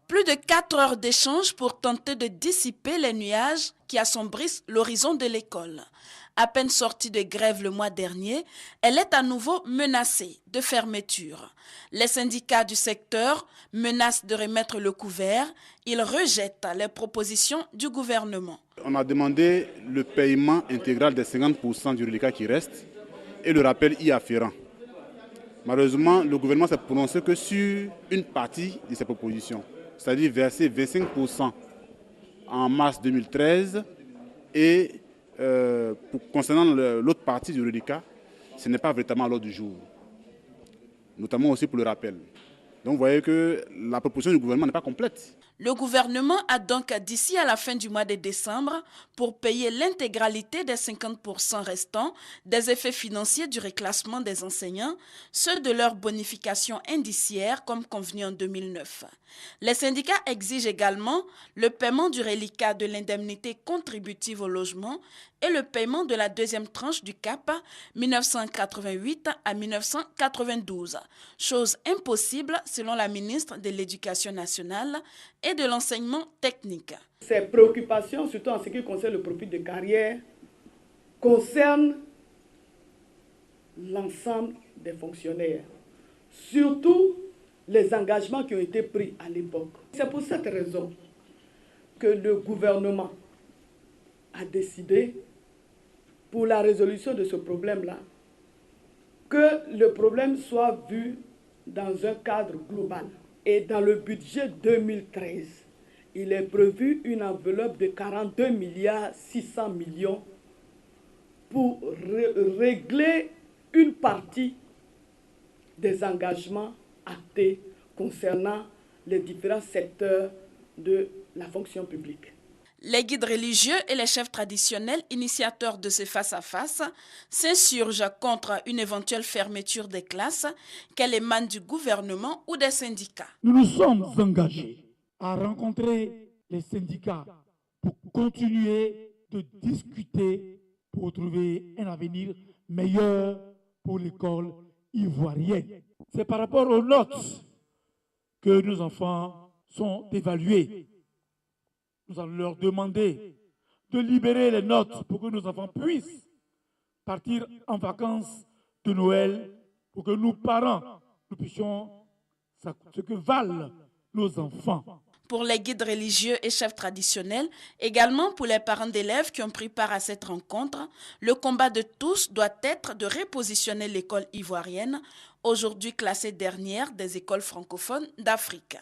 Plus de 4 heures d'échange pour tenter de dissiper les nuages qui assombrissent l'horizon de l'école. À peine sortie de grève le mois dernier, elle est à nouveau menacée de fermeture. Les syndicats du secteur menacent de remettre le couvert. Ils rejettent les propositions du gouvernement. On a demandé le paiement intégral des 50% du reliquat qui reste et le rappel y afférent. Malheureusement, le gouvernement s'est prononcé que sur une partie de ces propositions, c'est-à-dire verser 25% en mars 2013 et concernant l'autre partie du reliquat, ce n'est pas véritablement à l'ordre du jour, notamment aussi pour le rappel. Donc vous voyez que la proposition du gouvernement n'est pas complète. Le gouvernement a donc d'ici à la fin du mois de décembre pour payer l'intégralité des 50% restants des effets financiers du reclassement des enseignants, ceux de leur bonification indiciaire comme convenu en 2009. Les syndicats exigent également le paiement du reliquat de l'indemnité contributive au logement et le paiement de la deuxième tranche du CAP 1988 à 1992, chose impossible selon la ministre de l'Éducation nationale et de l'enseignement technique. Ces préoccupations, surtout en ce qui concerne le profil de carrière, concernent l'ensemble des fonctionnaires, surtout les engagements qui ont été pris à l'époque. C'est pour cette raison que le gouvernement a décidé, pour la résolution de ce problème-là, que le problème soit vu dans un cadre global. Et dans le budget 2013, il est prévu une enveloppe de 42 milliards 600 millions pour régler une partie des engagements actés concernant les différents secteurs de la fonction publique. Les guides religieux et les chefs traditionnels initiateurs de ce face-à-face s'insurgent contre une éventuelle fermeture des classes, qu'elle émane du gouvernement ou des syndicats. Nous nous sommes engagés à rencontrer les syndicats pour continuer de discuter pour trouver un avenir meilleur pour l'école ivoirienne. C'est par rapport aux notes que nos enfants sont évalués. Nous allons leur demander de libérer les notes pour que nos enfants puissent partir en vacances de Noël, pour que nous, parents, nous puissions savoir ce que valent nos enfants. Pour les guides religieux et chefs traditionnels, également pour les parents d'élèves qui ont pris part à cette rencontre, le combat de tous doit être de repositionner l'école ivoirienne, aujourd'hui classée dernière des écoles francophones d'Afrique.